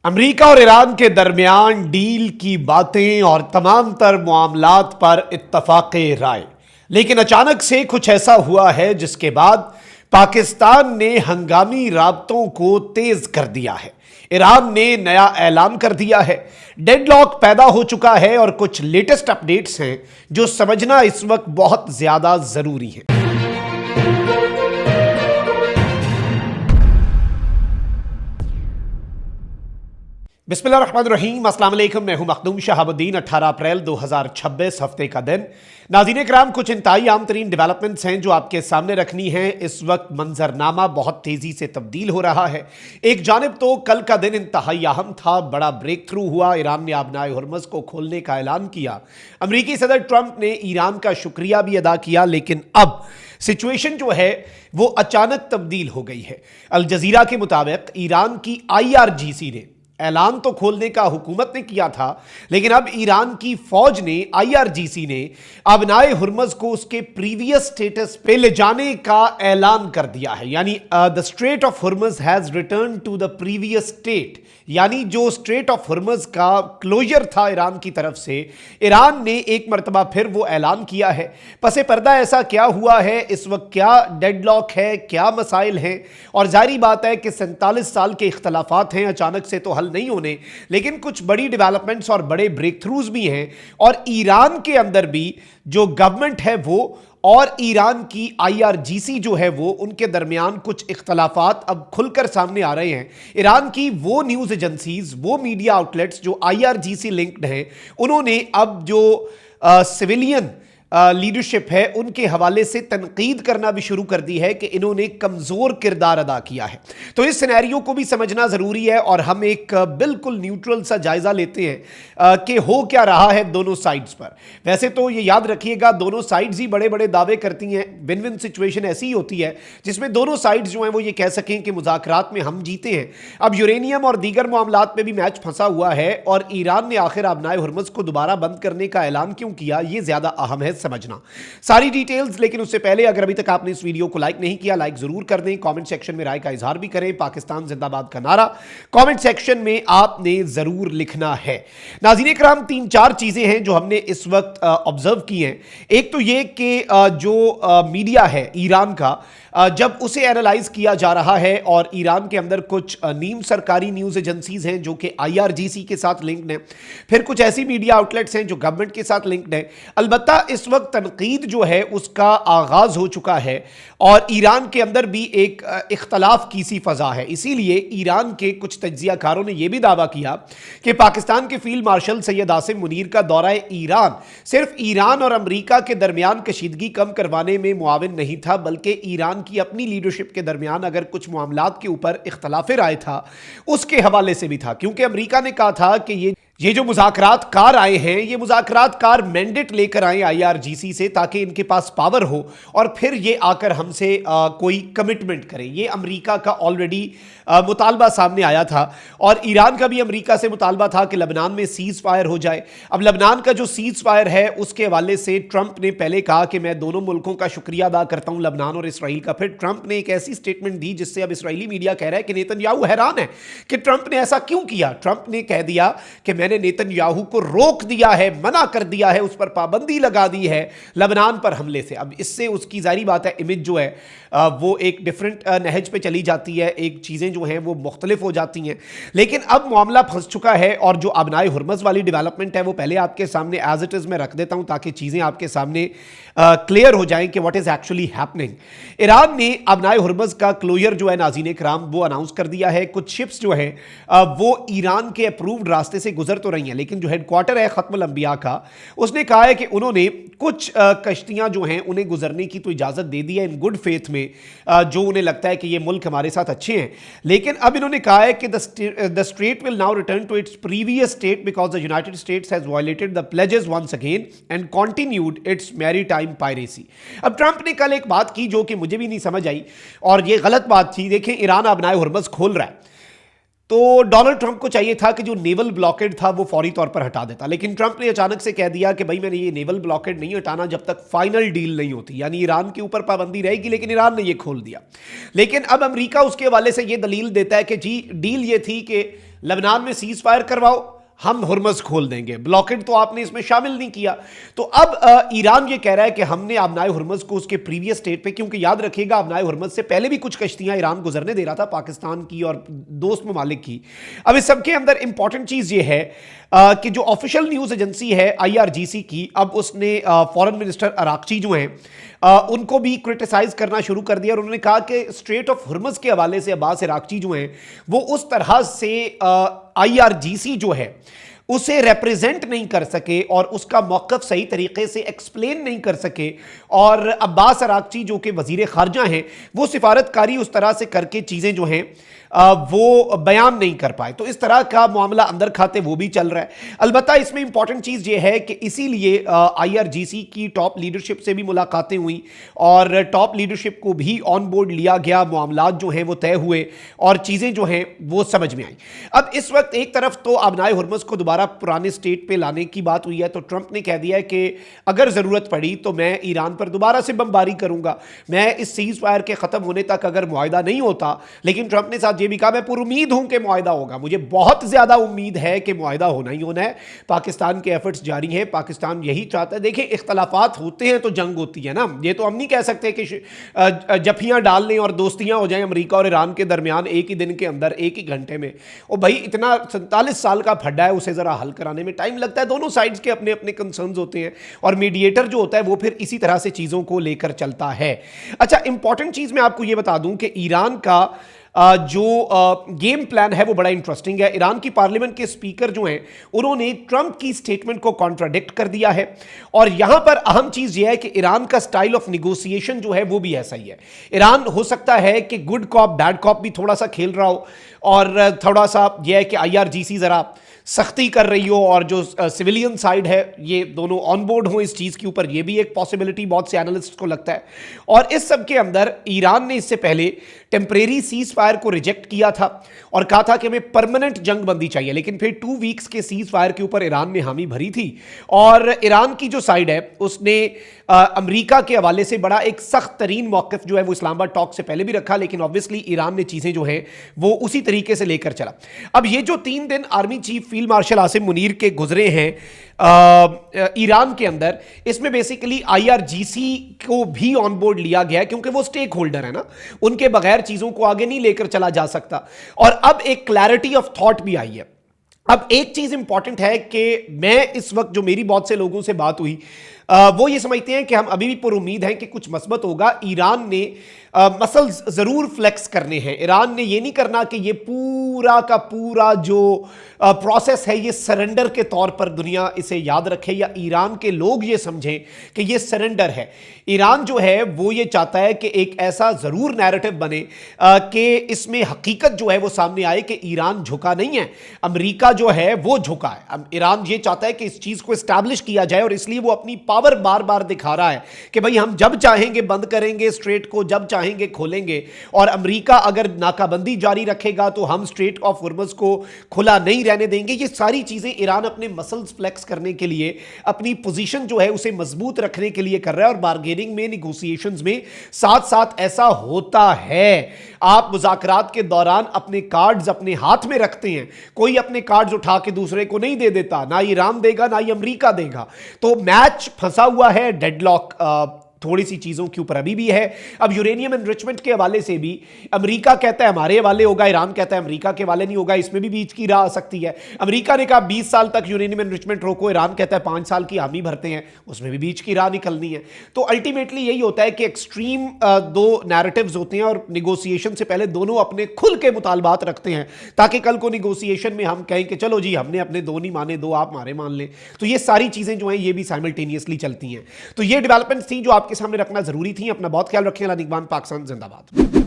America और Iran के दरमियान डील की बातें और तमाम तर मामलात पर इत्तफाक़े राय, लेकिन अचानक से कुछ ऐसा हुआ है जिसके बाद पाकिस्तान ने हंगामी राबतों को तेज कर दिया है। ईरान ने नया ऐलान कर दिया है, डेडलॉक पैदा हो चुका है और कुछ लेटेस्ट अपडेट्स हैं जो समझना इस वक्त बहुत ज्यादा जरूरी है। बिस्मिल्लाहिर्रहमानिर्रहीम, अस्सलाम वालेकुम। मैं हूं मखदूम शहाबुद्दीन। 18 अप्रैल 2026 हफ्ते का दिन। नाज़रीन किराम, कुछ इंतहाई आम तरीन डेवलपमेंट्स हैं जो आपके सामने रखनी है। इस वक्त मंजरनामा बहुत तेज़ी से तब्दील हो रहा है। एक जानिब तो कल का दिन इंतहाई अहम था, बड़ा ब्रेक थ्रू हुआ। ईरान ने आबनाए हुर्मुज़ को खोलने का ऐलान किया। अमरीकी सदर ट्रंप ने ईरान का शुक्रिया भी अदा किया, लेकिन अब सिचुएशन जो है वो अचानक तब्दील हो गई है। अल जज़ीरा के मुताबिक ईरान की IRGC ने ऐलान तो खोलने का हुकूमत ने किया था, लेकिन अब ईरान की फौज ने, IRGC ने आबनाए हुर्मुज़ को उसके प्रीवियस स्टेटस पे ले जाने का ऐलान कर दिया है। यानी the strait of Hormuz has return to the previous state, यानी जो स्ट्रेट ऑफ हुर्मुज़ का क्लोजर था ईरान की तरफ से, ईरान ने एक मरतबा फिर वो ऐलान किया है। पसे पर्दा ऐसा क्या हुआ है, इस वक्त क्या डेडलॉक है, क्या मसाइल हैं, और जारी बात है कि 47 साल के इख्तलाफात हैं, अचानक से तो हल नहीं होने, लेकिन कुछ बड़ी डेवलपमेंट्स और बड़े ब्रेक थ्रूज भी हैं। और ईरान के अंदर भी जो गवर्नमेंट है वो और ईरान की IRGC जो है वो, उनके दरमियान कुछ इख्तलाफात अब खुलकर सामने आ रहे हैं। ईरान की वो न्यूज़ एजेंसीज, वो मीडिया आउटलेट्स जो IRGC लिंक्ड हैं, उन्होंने अब जो सिविलियन लीडरशिप है उनके हवाले से तनकीद करना भी शुरू कर दी है कि इन्होंने कमज़ोर किरदार अदा किया है। तो इस सिनेरियो को भी समझना ज़रूरी है और हम एक बिल्कुल न्यूट्रल सा जायज़ा लेते हैं कि हो क्या रहा है दोनों साइड्स पर। वैसे तो ये याद रखिएगा, दोनों साइड्स ही बड़े बड़े दावे करती हैं। विन विन सिचुएशन ऐसी ही होती है जिसमें दोनों साइड्स जो हैं वो ये कह सकें कि मुज़ाकरात में हम जीते हैं। अब यूरेनियम और दीगर मामलात में भी मैच फंसा हुआ है और ईरान ने आखिर आबनाए हुर्मुज़ को दोबारा बंद करने का ऐलान क्यों किया, ये ज़्यादा अहम है समझना सारी डिटेल्स। लेकिन उससे पहले अगर अभी तक आपने इस वीडियो को लाइक नहीं किया, लाइक जरूर कर दें। कमेंट सेक्शन में राय का इजहार भी करें। पाकिस्तान जिंदाबाद का नारा कमेंट सेक्शन में आपने जरूर लिखना है। नाज़रीन किराम, 3-4 चीजें हैं जो हमने इस वक्त ऑब्जर्व की हैं। एक तो ये कि जो मीडिया है ईरान का, जब उसे एनालाइज किया जा रहा है और ईरान के अंदर कुछ नीम सरकारी न्यूज़ एजेंसीज हैं जो कि IRGC के साथ लिंक्ड हैं, फिर कुछ ऐसी मीडिया आउटलेट्स हैं जो गवर्नमेंट के साथ लिंक्ड हैं। अलबत्ता इस वक्त तनकीद जो है उसका आगाज हो चुका है और ईरान के अंदर भी एक इख्तलाफ की सी फजा है। इसीलिए ईरान के कुछ तज्जियाकारों ने यह भी दावा किया कि पाकिस्तान के फील्ड मार्शल सैयद आसिम मुनीर का दौरा ईरान सिर्फ ईरान और अमरीका के दरमियान कशीदगी कम करवाने में मुआविन नहीं था, बल्कि ईरान की अपनी लीडरशिप के दरमियान अगर कुछ मामलात के ऊपर इख्तलाफ राय था उसके हवाले से भी था। क्योंकि अमरीका ने कहा था कि ये जो मुज़ाकरात कार आए हैं, ये मुज़ाकरात कार मैंडेट लेकर आए IRGC से ताकि इनके पास पावर हो और फिर ये आकर हमसे कोई कमिटमेंट करें। ये अमेरिका का ऑलरेडी मुतालबा सामने आया था और ईरान का भी अमेरिका से मुतालबा था कि लबनान में सीज़ फायर हो जाए। अब लबनान का जो सीज़ फायर है उसके हवाले से ट्रंप ने पहले कहा कि मैं दोनों मुल्कों का शुक्रिया अदा करता हूं, लबनान और इसराइल का। फिर ट्रंप ने एक ऐसी स्टेटमेंट दी जिससे अब इसराइली मीडिया कह रहा है कि नेतन्याहू हैरान है कि ट्रंप ने ऐसा क्यों किया। ट्रंप ने कह दिया कि मैंने नेतन्याहू को रोक दिया है, मना कर दिया है, उस पर पाबंदी लगा दी है लबनान पर हमले से। अब इससे उसकी जारी बात है इमेज जो है वो एक डिफरेंट नहज पे चली जाती है, एक चीज़ें जो हैं वो मुख्तलिफ हो जाती हैं। लेकिन अब मामला फंस चुका है और जो आबनाए हुर्मुज़ वाली डेवलपमेंट है वो पहले आपके सामने एज इट इज़ मैं रख देता हूं ताकि चीज़ें आपके सामने क्लियर हो जाएं कि what is actually happening. Iran ने आबनाए हुर्मुज़ का क्लोजर जो है नाज़रीन किराम वो अनाउंस कर दिया है। कुछ शिप्स जो हैं वो ईरान के अप्रूव्ड रास्ते से गुजर तो रही हैं, लेकिन जो हेडक्वार्टर है खत्मुल अंबिया का, उसने कहा है कि उन्होंने कुछ कश्तियां जो हैं उन्हें गुजरने की तो इजाज़त दे दी है इन गुड फेथ में, जो उन्हें लगता है कि ये मुल्क हमारे साथ अच्छे हैं। लेकिन अब इन्होंने कहा है कि the state will now return to its previous state because the United States has violated the pledges once again and continued its maritime piracy. अब ट्रंप ने कल एक बात की जो कि मुझे भी नहीं समझ आई और ये गलत बात थी। देखें, ईरान आबनाए हुर्मुज़ खोल रहा है तो डोनाल्ड ट्रंप को चाहिए था कि जो नेवल ब्लॉकेड था वो फौरी तौर पर हटा देता, लेकिन ट्रंप ने अचानक से कह दिया कि भाई मैंने ये नेवल ब्लॉकेड नहीं हटाना जब तक फाइनल डील नहीं होती। यानी ईरान के ऊपर पाबंदी रहेगी, लेकिन ईरान ने ये खोल दिया। लेकिन अब अमेरिका उसके हवाले से ये दलील देता है कि जी डील ये थी कि लेबनान में सीज फायर करवाओ, हम हुर्मस खोल देंगे। ब्लॉकेड तो आपने इसमें शामिल नहीं किया। तो अब ईरान ये कह रहा है कि हमने आबनाए हुर्मस को उसके प्रीवियस स्टेट पे, क्योंकि याद रखिएगा आबनाए हुर्मस से पहले भी कुछ कश्तियां ईरान गुजरने दे रहा था, पाकिस्तान की और दोस्त ममालिक की। अब इस सबके अंदर इंपॉर्टेंट चीज ये है कि जो ऑफिशियल न्यूज एजेंसी है IRGC की, अब उसने फॉरेन मिनिस्टर अराक्ची जो हैं उनको भी क्रिटिसाइज करना शुरू कर दिया और उन्होंने कहा कि स्ट्रेट ऑफ हुर्मस के हवाले से अब्बास अराक्ची जो हैं वो उस तरह से IRGC जो है उसे रिप्रेजेंट नहीं कर सके और उसका मौक़िफ़ सही तरीके से एक्सप्लेन नहीं कर सके। और अब्बास अराक्ची जो कि वज़ीर ख़ारजा हैं वो सिफारतकारी उस तरह से करके चीज़ें जो हैं वो बयान नहीं कर पाए। तो इस तरह का मामला अंदर खाते वो भी चल रहा है। अलबत्ता इसमें इंपॉर्टेंट चीज़ ये है कि इसीलिए IRGC की टॉप लीडरशिप से भी मुलाकातें हुई और टॉप लीडरशिप को भी ऑन बोर्ड लिया गया, मामलात जो हैं वो तय हुए और चीज़ें जो हैं वो समझ में आई। अब इस वक्त एक तरफ तो आबनाए हुर्मस को दोबारा पुराने स्टेट पे लाने की बात हुई है, तो ट्रंप ने कह दिया है कि अगर ज़रूरत पड़ी तो मैं ईरान पर दोबारा से बमबारी करूंगा, मैं इस सीज फायर के ख़त्म होने तक अगर मुआहिदा नहीं होता। लेकिन ट्रंप ने साथ ये भी कहा मैं पूरी उम्मीद हूं कि मुआहिदा होगा, मुझे बहुत ज़्यादा उम्मीद है कि मुआहिदा होना ही होना है। पाकिस्तान के एफर्ट्स जारी हैं, पाकिस्तान यही चाहता है। देखिए इख्तलाफात होते हैं तो जंग होती है ना, ये तो हम नहीं कह सकते कि जफियाँ डाल लें और दोस्तियाँ हो जाएं अमेरिका और ईरान के दरमियान एक ही दिन के अंदर, एक ही घंटे में। और भाई इतना 47 साल का फड्डा है, उसे ज़रा हल कराने में टाइम लगता है। दोनों साइड्स के अपने अपने कंसर्न्स होते हैं और मीडिएटर जो होता है वो फिर इसी तरह से चीज़ों को लेकर चलता है। अच्छा, इंपॉर्टेंट चीज़ मैं आपको ये बता दूं कि ईरान का जो गेम प्लान है वो बड़ा इंटरेस्टिंग है। ईरान की पार्लियामेंट के स्पीकर जो हैं उन्होंने ट्रंप की स्टेटमेंट को कॉन्ट्राडिक्ट कर दिया है और यहां पर अहम चीज ये है कि ईरान का स्टाइल ऑफ निगोसिएशन जो है वो भी ऐसा ही है। ईरान हो सकता है कि गुड कॉप बैड कॉप भी थोड़ा सा खेल रहा हो और थोड़ा सा यह है कि IRGC जरा सख्ती कर रही हो और जो सिविलियन साइड है ये दोनों ऑन बोर्ड हो इस चीज़ के ऊपर, ये भी एक पॉसिबिलिटी बहुत से एनालिस्ट को लगता है। और इस सब के अंदर ईरान ने इससे पहले टेम्परेरी सीज फायर को रिजेक्ट किया था और कहा था कि हमें परमानेंट जंग बंदी चाहिए, लेकिन फिर 2 वीक्स के सीज फायर के ऊपर ईरान ने हामी भरी थी। और ईरान की जो साइड है उसने अमेरिका के हवाले से बड़ा एक सख्त तरीन मौक़िफ़ जो है वो इस्लामाबाद टॉक से पहले भी रखा, लेकिन ऑब्वियसली ईरान ने चीज़ें जो हैं वो उसी तरीके से लेकर चला। अब ये जो 3 दिन army chief field marshal Asim Munir के गुजरे हैं ईरान के अंदर, इसमें बेसिकली IRGC को भी ऑन बोर्ड लिया गया है क्योंकि वो स्टेक होल्डर है ना, उनके बगैर चीज़ों को आगे नहीं लेकर चला जा सकता। और अब एक क्लैरिटी ऑफ थॉट भी आई है। अब एक चीज़ इंपॉर्टेंट है कि मैं इस वक्त जो मेरी बहुत से लोगों से बात हुई वो ये समझते हैं कि हम अभी भी पर उम्मीद हैं कि कुछ मस्बत होगा। ईरान ने मसल्स ज़रूर फ्लेक्स करने हैं। ईरान ने ये नहीं करना कि ये पूरा का पूरा जो प्रोसेस है ये सरेंडर के तौर पर दुनिया इसे याद रखे या ईरान के लोग ये समझें कि ये सरेंडर है। ईरान जो है वो ये चाहता है कि एक ऐसा ज़रूर नैरेटिव बने कि इसमें हकीकत जो है वो सामने आए कि ईरान झुका नहीं है, अमेरिका जो है वो झुका है। अब ईरान ये चाहता है कि इस चीज़ को इस्टेब्लिश किया जाए और इसलिए वो अपनी पावर बार बार दिखा रहा है कि भाई हम जब चाहेंगे बंद करेंगे स्ट्रेट को, जब चाहेंगे खोलेंगे। और अमेरिका अगर नाकाबंदी जारी रखेगा तो हम स्ट्रेट ऑफ हुर्मुज़ को खुला नहीं रहने देंगे। ये सारी चीज़ें ईरान अपने मसल्स फ्लेक्स करने के लिए, अपनी पोजीशन जो है उसे मजबूत रखने के लिए कर रहा है। और बार्गेनिंग में, निगोसिएशंस में साथ साथ ऐसा होता है। आप मुज़ाकरात के दौरान अपने कार्ड्स अपने हाथ में रखते हैं, कोई अपने कार्ड्स उठा के दूसरे को नहीं दे देता, ना ईरान देगा ना ही अमेरिका देगा। तो मैच फंसा हुआ है, डेडलॉक थोड़ी सी चीज़ों के ऊपर अभी भी है। अब यूरेनियम एनरिचमेंट के हवाले से भी अमेरिका कहता है हमारे हवाले होगा, ईरान कहता है अमेरिका के हवाले नहीं होगा। इसमें भी बीच की राह आ सकती है। अमेरिका ने कहा 20 साल तक यूरेनियम एनरिचमेंट रोको, ईरान कहता है 5 साल की हामी भरते हैं, उसमें भी बीच की राह निकलनी है। तो अल्टीमेटली यही होता है कि एक्सट्रीम दो नैरेटिव्स होते हैं और निगोसिएशन से पहले दोनों अपने खुल के मुतालबात रखते हैं ताकि कल को निगोसिएशन में हम कहें कि चलो जी हमने अपने दो नहीं माने, दो आप हमारे मान लें। तो ये सारी चीज़ें जो हैं ये भी साइमल्टेनियसली चलती हैं। तो ये डेवलपमेंट्स थी जो आपके सामने रखना जरूरी थी। अपना बहुत ख्याल रखें। अल्लाह निगहबान, पाकिस्तान जिंदाबाद।